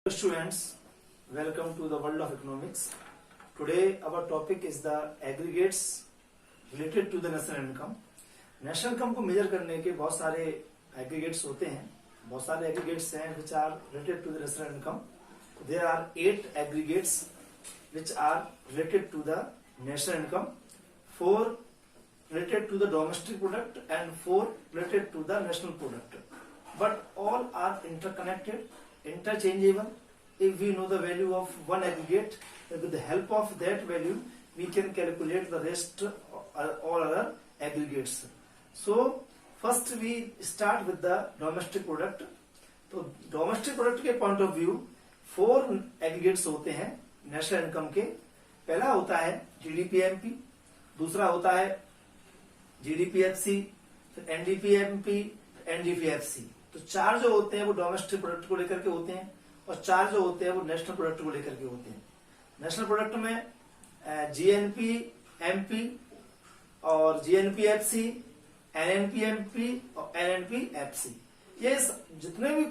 Students, welcome to the world of economics. Today our topic is the aggregates related to the national income. National income को major करने के बहुत सारे aggregates होते हैं, बहुत सारे एग्रीगेट्स हैं which are related to the national income. There are 8 aggregates which are related to the national income, 4 related to the domestic product and 4 related to the national product. But all are interconnected, interchangeable. If we know the value of one aggregate, with the help of that value we can calculate the rest all other aggregates. So first we start with the domestic product. तो domestic product के point of view 4 aggregates होते हैं national income के. पहला होता है GDPMP, दूसरा होता है GDPFC, फिर NDPMP, NDPFC. तो 4 जो होते हैं वो डोमेस्टिक प्रोडक्ट को लेकर के होते हैं और 4 जो होते हैं वो नेशनल प्रोडक्ट को लेकर के होते हैं. नेशनल प्रोडक्ट में GNP, MP और GNPFC, NNPMP और NNPFC, ये जितने भी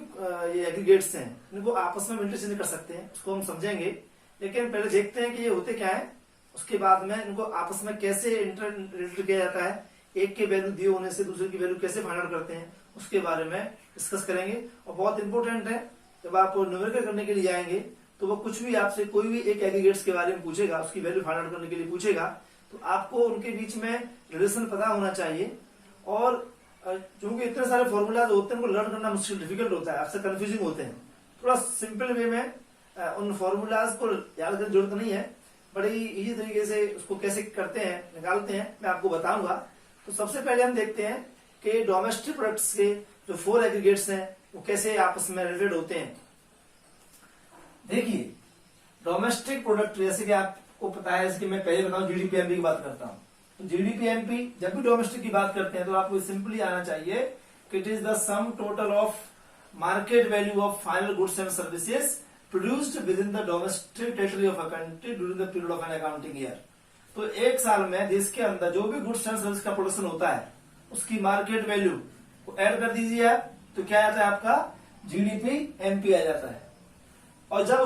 ये एग्रीगेट्स हैं इनको आपस में इंटरचेंज कर सकते हैं, उसको हम समझेंगे. लेकिन पहले देखते हैं कि ये होते क्या है, उसके बाद में इनको आपस में कैसे इंटर रिलेटेड किया जाता है, एक के वैल्यू दिए होने से दूसरे की वैल्यू कैसे फाइंड आउट करते हैं, उसके बारे में डिस्कस करेंगे. और बहुत इंपॉर्टेंट है, जब आप न्यूमेरिकल करने के लिए जाएंगे तो वो कुछ भी आपसे कोई भी एक एग्रीगेट्स के बारे में पूछेगा, उसकी वैल्यू फाइंड आउट करने के लिए पूछेगा, तो आपको उनके बीच में रिलेशन पता होना चाहिए. और क्योंकि इतने सारे फॉर्मूलाज होते हैं उनको लर्न करना मुश्किल डिफिकल्ट होता है, आपसे कंफ्यूजिंग होते हैं. थोड़ा सिंपल वे में उन फॉर्मूलाज को याद करने की जरूरत नहीं है, बड़ी इजी तरीके से उसको कैसे करते हैं, निकालते हैं, मैं आपको बताऊंगा. तो सबसे पहले हम देखते हैं कि डोमेस्टिक प्रोडक्ट्स के जो 4 एग्रीगेट्स हैं वो कैसे आपस में रिलेटेड होते हैं. देखिए डोमेस्टिक प्रोडक्ट जैसे कि आपको पता है, इसकी मैं पहले बताऊं GDPMP की बात करता हूं. तो GDPMP जब भी डोमेस्टिक की बात करते हैं तो आपको सिंपली आना चाहिए कि it is the sum total of market value of final goods and services produced with in the domestic territory of a country during the period of an accounting year. तो एक साल में देश के अंदर जो भी गुड्स एंड सर्विस का प्रोडक्शन होता है उसकी मार्केट वैल्यू को ऐड कर दीजिए आप, तो क्या आता है आपका GDPMP आ जाता है. और जब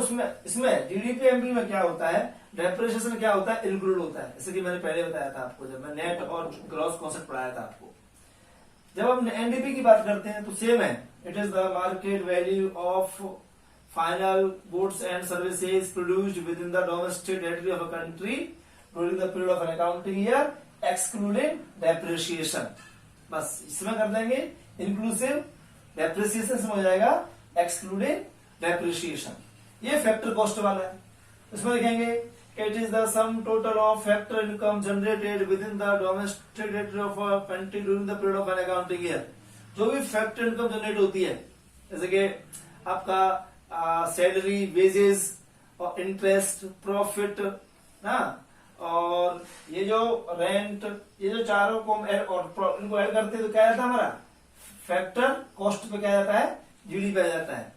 इसमें GDPMP में क्या होता है, डेप्रिसिएशन क्या होता है, इंक्लूड होता है. जैसे कि मैंने पहले बताया था आपको, जब मैं नेट और ग्रॉस कॉन्सेप्ट पढ़ाया था आपको. जब हम NDP की बात करते हैं तो सेम है, it is the market value of final goods and services produced with in the domestic territory of a country during the period of an accounting year excluding depreciation. बस इसमें कर देंगे इंक्लूसिव डेप्रिसिएशन हो जाएगा, excluding depreciation. ये factor cost वाला है. इसमें देखेंगे it is the sum total of factor income generated with in the domestic territory of a country during the period of an accounting year. जो भी फैक्टर इनकम जनरेट होती है, जैसे कि आपका सैलरी, वेजेस और इंटरेस्ट, प्रॉफिट ना, और ये जो रेंट, ये जो चारों को और इनको ऐड करते हैं तो क्या आता है हमारा फैक्टर कॉस्ट पे क्या जाता है, GDP पे आ जाता है.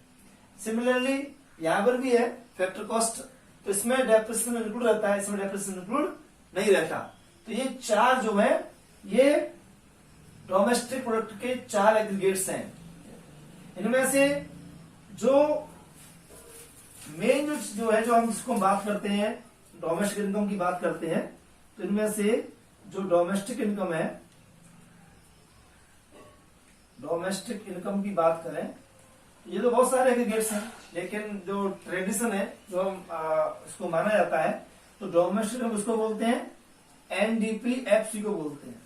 सिमिलरली यहां पर भी है फैक्टर कॉस्ट, तो इसमें डेप्रिसिएशन इंक्लूड रहता है, इसमें डेप्रिसिएशन इंक्लूड नहीं रहता. तो ये 4 जो है ये डोमेस्टिक प्रोडक्ट के 4 एग्रीगेट्स हैं. इनमें से जो मेन जो है, जो हम जिसको बात करते हैं डोमेस्टिक इनकम की बात करते हैं, तो इनमें से जो डोमेस्टिक इनकम है, डोमेस्टिक इनकम की बात करें ये तो बहुत सारे एग्रीगेट्स हैं, लेकिन जो ट्रेडिशन है, जो हम इसको माना जाता है, तो डोमेस्टिक इनकम उसको बोलते हैं NDPFC को बोलते हैं.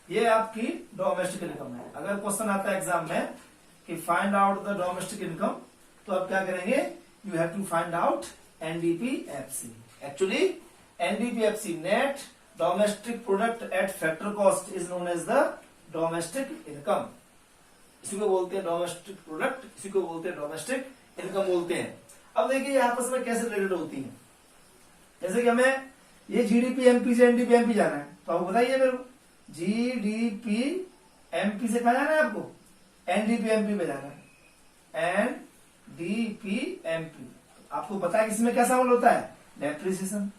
ये आपकी डोमेस्टिक इनकम है. अगर क्वेश्चन आता है एग्जाम में कि find out the domestic income, तो आप क्या करेंगे, you have to find out NDPFC. Actually, NDPFC, net domestic product at factor cost, is known as the domestic income. इसी को बोलते हैं डोमेस्टिक प्रोडक्ट, इसी को बोलते हैं डोमेस्टिक इनकम बोलते हैं. अब देखिए आपस में कैसे रिलेटेड होती है. जैसे कि हमें ये GDPMP से NDPMP जाना है, तो आपको बताइए मेरे को GDPMP से कहा जाना है, आपको NDPMP पे जाना है. NDPMP आपको पता है इसमें क्या शामिल होता है, डेप्रिसिएशन.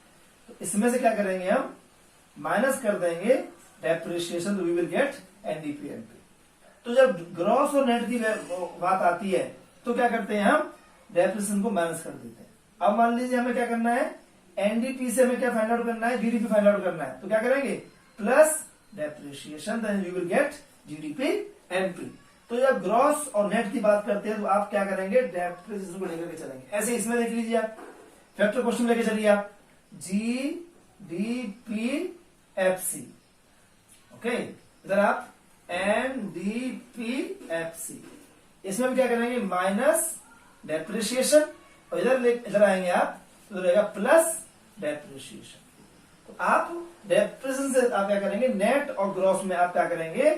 तो इसमें से क्या करेंगे, हम माइनस कर देंगे डेप्रिसिएशन, तो वी विल गेट NDPMP. तो जब ग्रॉस और नेट की बात आती है तो क्या करते हैं हम, डेप्रिसिएशन को माइनस कर देते हैं। अब मान लीजिए हमें क्या करना है, एनडीपी से हमें क्या फाइंड आउट करना है, जीडीपी फाइंड आउट करना है। तो क्या करेंगे, plus depreciation, then you will get GDP MP. तो जब ग्रॉस और नेट की बात करते हैं तो आप क्या करेंगे, डेप्रिसिएशन को लेकर के चलेंगे। ऐसे इसमें देख लीजिए आप, फैक्टर क्वेश्चन लेके चलिए आप, जीडीपी एफसी, ओके, इधर आप एनडीपीएफसी, इसमें भी क्या करेंगे, माइनस डेप्रिसिएशन, और इधर आएंगे आप तो रहेगा प्लस डेप्रिसिएशन। तो आप डेप्रिसिएशन से आप क्या करेंगे, नेट और ग्रॉस में आप क्या करेंगे,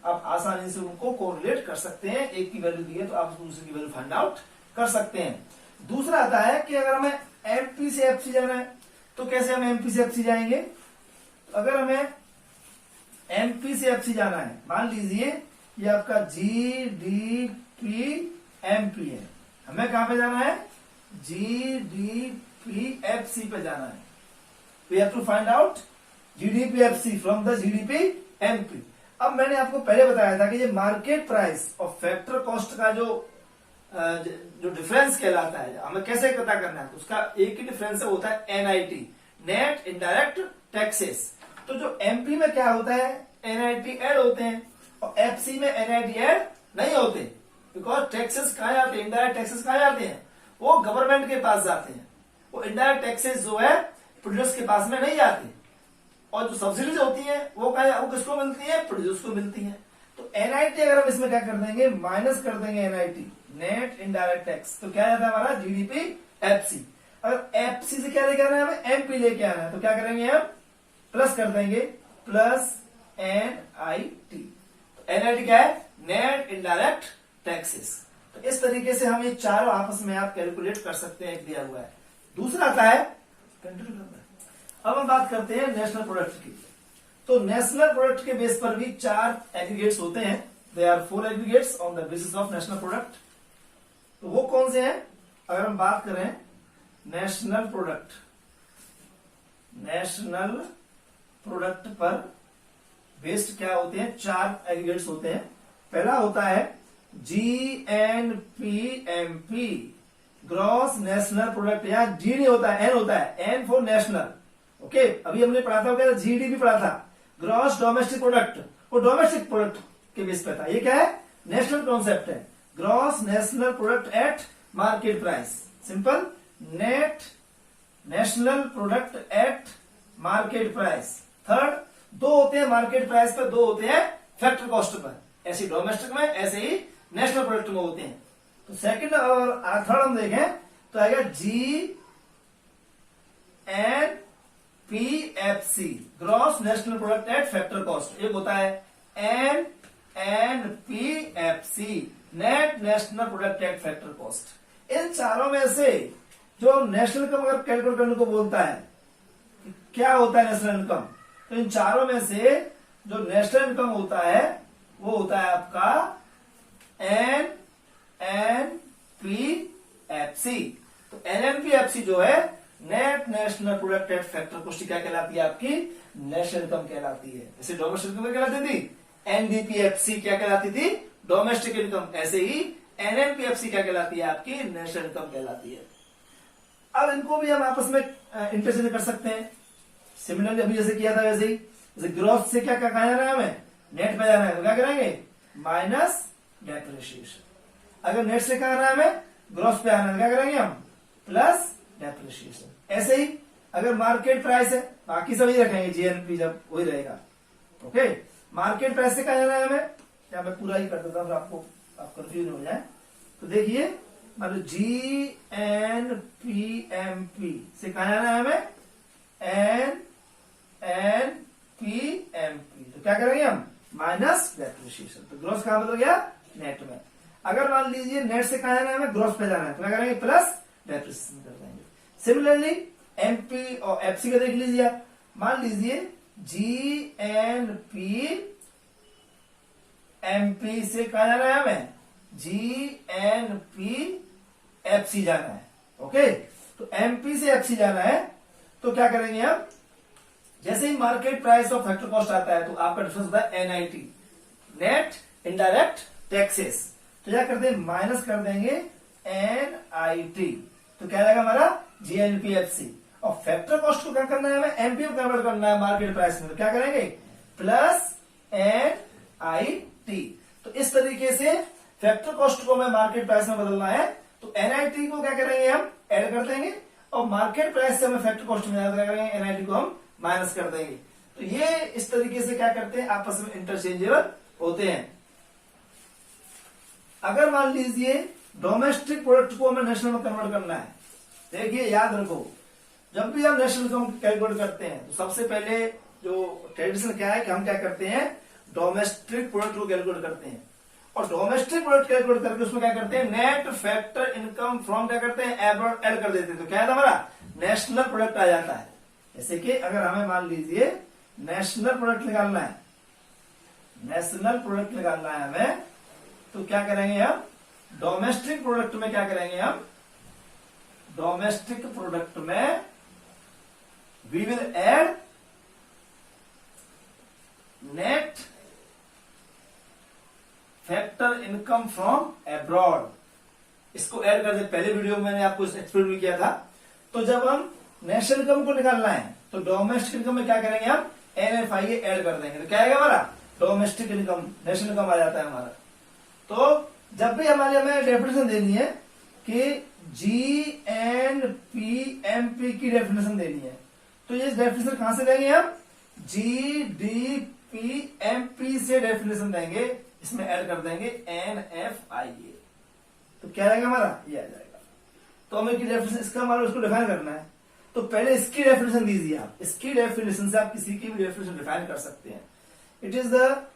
आप आसानी से उनको कोरिलेट कर सकते हैं। एक की वैल्यू दी है तो आप दूसरे की वैल्यू फाइंड आउट कर सकते हैं। दूसरा आता है कि अगर हमें एमपी से एफसी जाना है तो कैसे हम एमपी से एफसी जाएंगे। तो अगर हमें एमपी से एफसी जाना है, मान लीजिए ये आपका जीडीपी एमपी है, हमें कहां पे जाना है, जीडीपीएफसी पे जाना है। We have to find out GDPFC from the GDPMP. अब मैंने आपको पहले बताया था कि ये मार्केट प्राइस और फैक्टर कॉस्ट का जो डिफरेंस कहलाता है, हमें कैसे पता करना है, तो उसका एक ही डिफरेंस होता है एनआईटी, नेट इनडायरेक्ट टैक्सेस। तो जो एमपी में क्या होता है, एनआईटी ऐड होते हैं, और एफसी में एनआईटी ऐड नहीं होते, बिकॉज टैक्सेस कहां जाते हैं, इनडायरेक्ट टैक्सेस कहां जाते हैं, वो गवर्नमेंट के पास जाते हैं। वो इनडायरेक्ट टैक्सेस जो है प्रोड्यूस के पास में नहीं जाते, और जो सब्सिडीज होती है वो किसको मिलती है, प्रोड्यूस को मिलती है। तो एनआईटी अगर हम इसमें क्या कर देंगे, माइनस कर देंगे एनआईटी, नेट इनडायरेक्ट टैक्स, तो क्या जाता है हमारा जीडीपी एफसी। अगर एफसी से क्या लेके आना है, हमें एमपी लेके आना है, तो क्या करेंगे हम, प्लस कर देंगे, प्लस एनआईटी। तो एनआईटी क्या है, नेट इनडायरेक्ट टैक्सेस। तो इस तरीके से हम ये चारों आपस में आप कैलकुलेट कर सकते हैं, एक दिया हुआ है। दूसरा आता है, कंटिन्यू करना है। अब हम बात करते हैं नेशनल प्रोडक्ट की। तो नेशनल प्रोडक्ट के बेस पर भी 4 एग्रीगेट्स होते हैं। They are 4 aggregates on the basis of national product. तो वो कौन से हैं, अगर हम बात करें नेशनल प्रोडक्ट पर बेस्ड क्या होते हैं, 4 एग्रीगेट्स होते हैं। पहला होता है जीएनपीएमपी, ग्रॉस नेशनल प्रोडक्ट, या जीडी होता है, एन होता है, एन फॉर नेशनल, ओके। अभी हमने पढ़ा था, क्या जीडीपी पढ़ा था, ग्रॉस डोमेस्टिक प्रोडक्ट, वो डोमेस्टिक प्रोडक्ट के बेस पे था। ये क्या है, नेशनल कॉन्सेप्ट है, gross national product eight market price, simple, net national product eight market price. Third, 2 होते हैं मार्केट प्राइस पर, 2 होते हैं फैक्टर कॉस्ट पर, ऐसे डोमेस्टिक में ऐसे ही नेशनल प्रोडक्ट में होते हैं। तो सेकंड और थर्ड हम देखें तो आएगा GNPFC, gross national product at factor cost. एक होता है NNPFC, net national product at factor cost. इन चारों में से जो नेशनल इनकम अगर कैलकुलेट करने को बोलता है, क्या होता है नेशनल इनकम, तो इन चारों में से जो नेशनल इनकम होता है वो होता है आपका NNPFC। तो NNPFC जो है, net national product at factor cost, क्या कहलाती है, आपकी नेशनल इनकम कहलाती है। जैसे डोमेस्टिक इनकम कहलाती थी, NDPFC क्या कहलाती थी, डोमेस्टिक इनकम, ऐसे ही NNPFC क्या कहलाती है, आपकी नेशनल इनकम कहलाती है। अब इनको भी हम आपस में इंटरचेंज कर सकते हैं, सिमिलरली अभी जैसे किया था वैसे ही। जैसे ग्रॉस से क्या कहा जाना है, हमें नेट पे जाना है, तो क्या करेंगे, माइनस डेप्रिसिएशन। अगर नेट से कहा है हमें ग्रॉस पे आना है, क्या करेंगे हम, प्लस डेप्रिसिएशन। ऐसे ही अगर मार्केट प्राइस है, बाकी सभी रखेंगे, जीएनपी जब वही रहेगा, ओके। मार्केट प्राइस से कहा जाना है हमें, क्या मैं पूरा ही कर देता हूं आपको, आप कंफ्यूज हो जाए। तो देखिए, मान लो GNPMP से कहा जाना है हमें NNPMP, तो क्या करेंगे हम, माइनस डेप्रिसिएशन। तो ग्रॉस कहां बदल गया, नेट में। अगर मान लीजिए नेट से कहा जाना है हमें, ग्रॉस पे जाना है, तो क्या करेंगे, प्लस डेप्रिसिएशन कर देंगे। सिमिलरली एमपी और एफसी का देख लीजिए आप, मान लीजिए GNPMP से कहा जाना है हमें GNPFC जाना है, ओके। तो एमपी से एफसी जाना है, तो क्या करेंगे हम, जैसे ही मार्केट प्राइस और फैक्टर कॉस्ट आता है तो आपका डिफरेंस होता है NIT, नेट इनडायरेक्ट टैक्सेस। तो क्या करते हैं, माइनस कर देंगे NIT, तो क्या रहेगा हमारा GNPFC। और फैक्टर कॉस्ट को क्या करना है, हमें एमपी में कन्वर्ट करना है मार्केट प्राइस में, तो क्या करेंगे प्लस NIT। तो इस तरीके से फैक्टर कॉस्ट को हमें मार्केट प्राइस में बदलना है, तो NIT को क्या करेंगे हम ऐड कर देंगे और मार्केट प्राइस से हमें फैक्टर कॉस्ट में क्या करेंगे NIT को हम माइनस कर देंगे। तो ये इस तरीके से क्या करते हैं आपस में इंटरचेंजेबल होते हैं। अगर मान लीजिए डोमेस्टिक प्रोडक्ट को हमें नेशनल में कन्वर्ट करना है, देखिए याद रखो जब भी हम नेशनल इनकम कैलकुलेट करते हैं तो सबसे पहले जो ट्रेडिशन क्या है कि हम क्या करते हैं डोमेस्टिक प्रोडक्ट को कैलकुलेट करते हैं, और डोमेस्टिक प्रोडक्ट कैलकुलेट करके उसमें क्या करते हैं नेट फैक्टर इनकम फ्रॉम क्या करते हैं एब्रॉड ऐड कर देते हैं, तो क्या है हमारा नेशनल प्रोडक्ट आ जाता है। जैसे कि अगर हमें मान लीजिए नेशनल प्रोडक्ट निकालना है, नेशनल प्रोडक्ट निकालना है हमें, तो क्या करेंगे हम डोमेस्टिक प्रोडक्ट में क्या करेंगे हम डोमेस्टिक प्रोडक्ट में we will add net factor income from abroad. इसको ऐड कर दे, पहले वीडियो में मैंने आपको एक्सप्लेन भी किया था। तो जब हम नेशनल इनकम को निकालना है तो डोमेस्टिक इनकम में क्या करेंगे हम NFIA ऐड कर देंगे, तो क्या आएगा हमारा डोमेस्टिक इनकम नेशनल इनकम आ जाता है हमारा। तो जब भी हमें डेफिनेशन देनी है कि GNPMP की डेफिनेशन देनी है, तो ये डेफिनेशन कहां से देंगे हम GDPMP से डेफिनेशन देंगे, इसमें ऐड कर देंगे NFIA, तो क्या रहेगा हमारा ये आ जाएगा। तो हमें की डेफिनेशन इसका हमारा उसको डिफाइन करना है, तो पहले इसकी डेफिनेशन दीजिए आप, इसकी डेफिनेशन से आप किसी की भी डेफिनेशन डिफाइन कर सकते हैं। It is the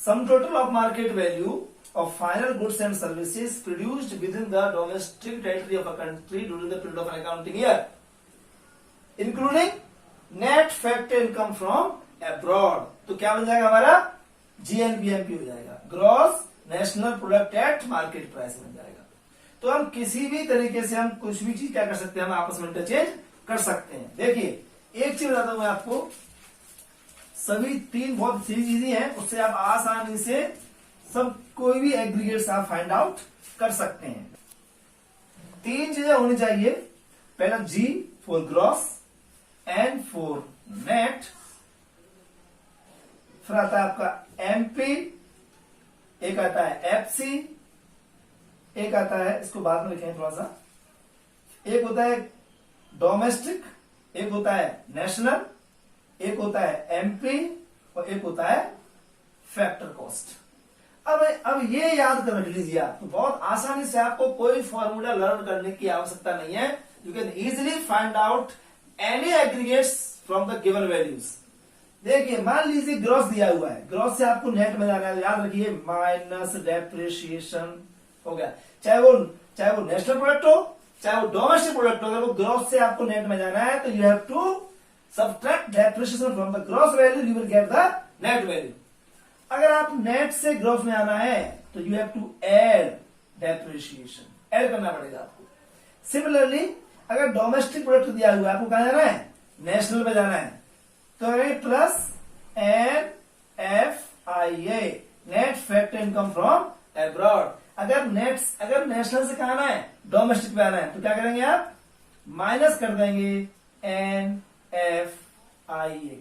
sum total of market value of final goods and services produced within the domestic territory of a country during the period of an accounting year, including net factor income from abroad। तो क्या बन जाएगा हमारा GNPMP हो जाएगा, gross national product eight market price बन जाएगा। तो हम किसी भी तरीके से हम कुछ भी चीज क्या कर सकते हैं, हम आपस में इंटरचेंज कर सकते हैं। देखिए एक चीज बताता हूं मैं आपको, सभी तीन बहुत सीधी चीजें हैं, उससे आप आसानी से सब कोई भी एग्रीगेट्स आप फाइंड आउट कर सकते हैं। तीन चीजें होनी चाहिए, पहला G for gross, N for net, फिर आता है आपका MP, एक आता है FC, एक आता है इसको बाद में लिखें थोड़ा सा, एक होता है डोमेस्टिक, एक होता है नेशनल, एक होता है MP और एक होता है फैक्टर कॉस्ट। अब ये याद कर रख लीजिए आप, तो बहुत आसानी से आपको कोई फॉर्मूला लर्न करने की आवश्यकता नहीं है। You can easily find out any aggregates from the given values. देखिए मान लीजिए ग्रॉस दिया हुआ है, ग्रॉस से आपको नेट में जाना है, याद रखिए माइनस डेप्रिसिएशन हो गया, चाहे वो नेशनल प्रोडक्ट हो चाहे वो डोमेस्टिक प्रोडक्ट हो, अगर वो ग्रॉस से आपको नेट में जाना है तो you have to subtract depreciation from the gross value, you will get the net value। अगर आप नेट से ग्रॉस में आना है तो you have to add depreciation, add करना पड़ेगा आपको। सिमिलरली अगर डोमेस्टिक प्रोडक्ट दिया हुआ है, आपको कहां जाना है नेशनल में जाना है, तो plus NFIA net factor income from abroad. अगर नेशनल से कहां आना है डोमेस्टिक पे आना है, तो क्या करेंगे आप माइनस कर देंगे NFIA।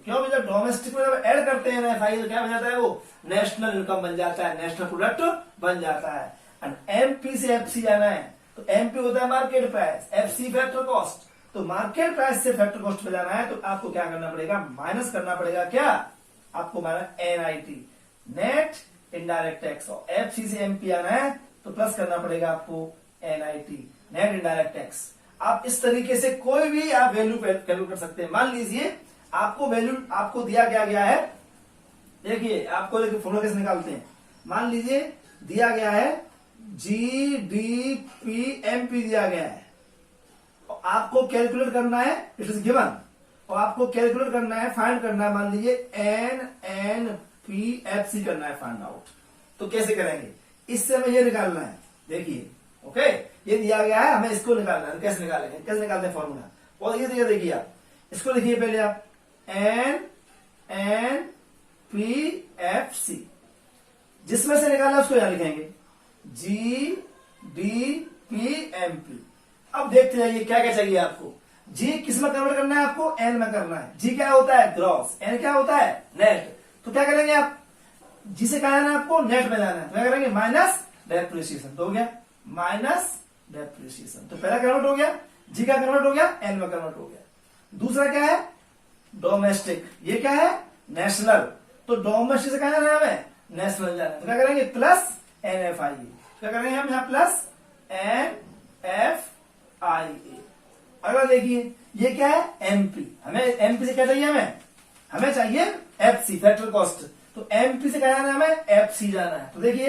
क्यों भैया डोमेस्टिक में जब ऐड करते हैं NFIA तो क्या बन जाता है, वो नेशनल इनकम बन जाता है, नेशनल प्रोडक्ट बन जाता है। एंड MP से FC जाना है तो MP होता है market price, FC factor cost. तो मार्केट प्राइस से फैक्टर कॉस्ट पे जाना है तो आपको क्या करना पड़ेगा, माइनस करना पड़ेगा, क्या आपको माना NIT नेट इनडायरेक्ट टैक्स, और FC से MP आना है तो प्लस करना पड़ेगा आपको NIT नेट इनडायरेक्ट टैक्स। आप इस तरीके से कोई भी आप वैल्यू कैलकुलेट कर सकते हैं। मान लीजिए आपको वैल्यू आपको दिया गया है, देखिए आपको देखिए फॉर्मूला कैसे निकालते हैं। मान लीजिए दिया गया है GDPMP दिया गया है, और आपको कैलकुलेट करना है, इट इज गिवन, और आपको कैलकुलेट करना है, फाइंड करना है, मान लीजिए NNPFC करना है फाइंड आउट। तो कैसे करेंगे, इससे हमें ये निकालना है, देखिए ओके ये दिया गया है, हमें इसको निकालना है। कैसे निकालेंगे, कैसे निकालते हैं फॉर्मूला, और ये देखिए आप इसको लिखिए पहले आप NNPFC, जिसमें से निकालना उसको यहां लिखेंगे, G D P M P. अब देखते जाइए क्या क्या चाहिए आपको। जी किस में कन्वर्ट करना है आपको, एन में करना है। जी क्या होता है, ग्रॉस। एन क्या होता है, नेट। तो क्या करेंगे आप, जी से कहा जाना है आपको, नेट में जाना है। तो क्या करेंगे, माइनस डेप्रिसिएशन। तो हो गया माइनस डेप्रिसिएशन। तो पहला कन्वर्ट हो गया, जी का कन्वर्ट हो गया, एन में कन्वर्ट हो गया। दूसरा क्या है, डोमेस्टिक। ये क्या है, नेशनल। तो डोमेस्टिक से कहा जाना है हमें, नेशनल जाना है। तो क्या करेंगे, प्लस एन एफ आई ए। क्या करेंगे हम यहाँ, प्लस एन एफ आई ए। अगला देखिए, ये क्या है, एमपी। हमें एमपी से क्या चाहिए, हमें चाहिए एफसी, फैक्टर कॉस्ट। तो एमपी से क्या जाना है हमें, एफसी जाना है। तो देखिए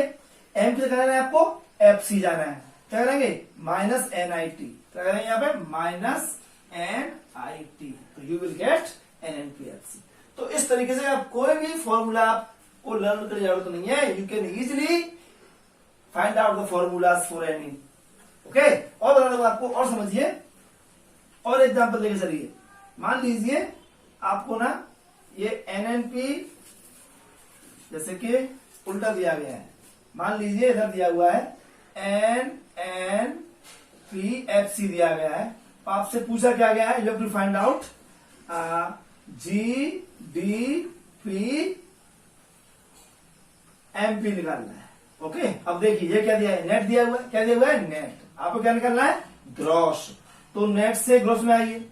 एमपी से क्या जाना है आपको, एफसी जाना है। क्या करेंगे, माइनस एन आई टी। क्या करेंगे यहाँ पे, माइनस एन आई टी। तो you will get N N P F C. तो इस तरीके से आप कोई भी फॉर्मूला आपको लर्न करने की जरूरत नहीं है। You can easily find out the formulas for any. Okay, और बता दूंगा आपको, और समझिए, और एग्जाम्पल लेके चलिए। मान लीजिए आपको ना ये एनएनपी जैसे कि उल्टा दिया गया है। मान लीजिए इधर दिया हुआ है N N P F C दिया गया है। तो आपसे पूछा क्या गया है, you have to find out G D P M P निकालना है। ओके, अब देखिए ये क्या दिया है, नेट दिया हुआ है। क्या दिया हुआ है, नेट। आपको क्या निकालना है, ग्रॉस। तो नेट से ग्रॉस में आइए,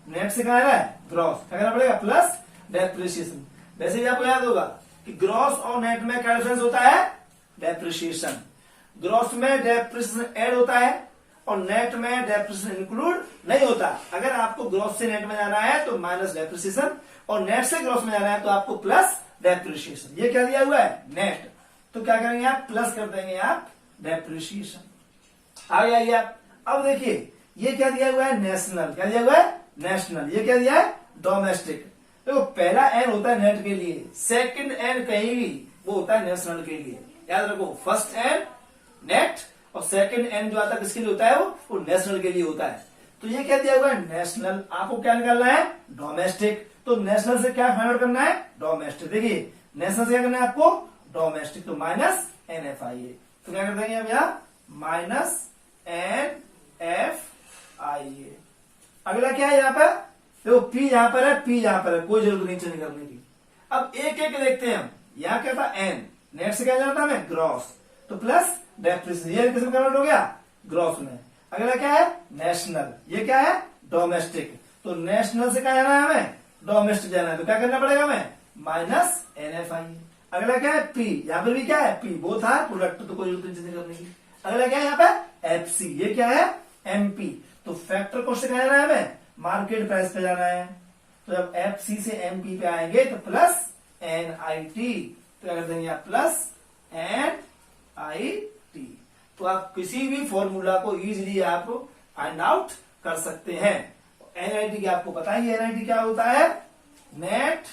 नेट से कहा है ग्रॉस। क्या करना पड़ेगा, प्लस डेप्रिसिएशन। वैसे ही आपको याद होगा कि ग्रॉस और नेट में क्या डिफरेंस होता है, डेप्रिसिएशन। ग्रॉस में डेप्रिसिएशन ऐड होता है और नेट में डेप्रिसिएशन इंक्लूड नहीं होता। अगर आपको ग्रॉस से नेट में जाना है तो माइनस डेप्रिसिएशन, और नेट से ग्रॉस में जाना है तो आपको प्लस डेप्रिसिएशन। ये क्या दिया हुआ है, नेट। तो क्या करेंगे आप, प्लस कर देंगे आप डेप्रिसिएशन। आगे आइए आप। अब देखिए ये क्या दिया हुआ है, नेशनल। क्या दिया हुआ है, नेशनल। ये क्या दिया है, डोमेस्टिक। देखो पहला एन होता है नेट के लिए, सेकंड एन कहीं भी वो होता है नेशनल के लिए। याद रखो, फर्स्ट एन नेट और सेकंड एन जो आता है किसके लिए होता है, वो नेशनल के लिए होता है। तो ये क्या दिया हुआ है, नेशनल। आपको क्या निकालना है, डोमेस्टिक। तो नेशनल से क्या फाइंड आउट करना है, डोमेस्टिक। देखिए नेशनल से क्या करना है आपको, डोमेस्टिक। तो माइनस एन एफ आई ए। तो क्या कर देंगे हम यहाँ, माइनस एन एफ आई ए। अगला क्या है यहाँ पर, देखो पी यहाँ पर है, पी यहाँ पर है, कोई जरूरत नहीं चेंज करने की। अब एक एक देखते हैं हम। यहाँ क्या था, एन। नेट से क्या जाना था हमें, ग्रॉस। तो प्लस डेप्रिसिएशन। ये किसमें कन्वर्ट हो गया, ग्रॉस में। अगला क्या है, नेशनल। ये क्या है, डोमेस्टिक। तो नेशनल से क्या जाना है हमें, डोमेस्टिक जाना है। तो क्या करना पड़ेगा हमें, माइनस एन एफ आई। अगला क्या है, पी। यहाँ पर भी क्या है, पी। वो था प्रोडक्ट, तो कोई जरूरत नहीं चेंज करने की। अगला क्या है यहाँ पे, एफ सी। ये क्या है, एमपी। तो फैक्टर कॉस्ट से क्या जाना है हमें, मार्केट प्राइस पे जाना है। तो जब एफ सी से एमपी पे आएंगे तो प्लस एन आई टी। तो क्या कर देंगे आप, प्लस एन आई टी। तो आप किसी भी फॉर्मूला को इजीली आप फाइंड आउट कर सकते हैं। एनआईटी की आपको पता ही, एनआईटी क्या होता है, नेट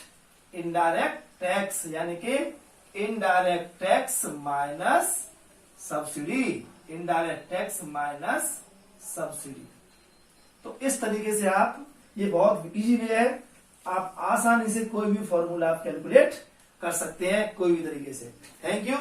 इनडायरेक्ट टैक्स, यानी कि indirect tax minus subsidy. Indirect tax minus subsidy. तो इस तरीके से आप, ये बहुत इजी वे है, आप आसानी से कोई भी फॉर्मूला आप कैलकुलेट कर सकते हैं कोई भी तरीके से। Thank you.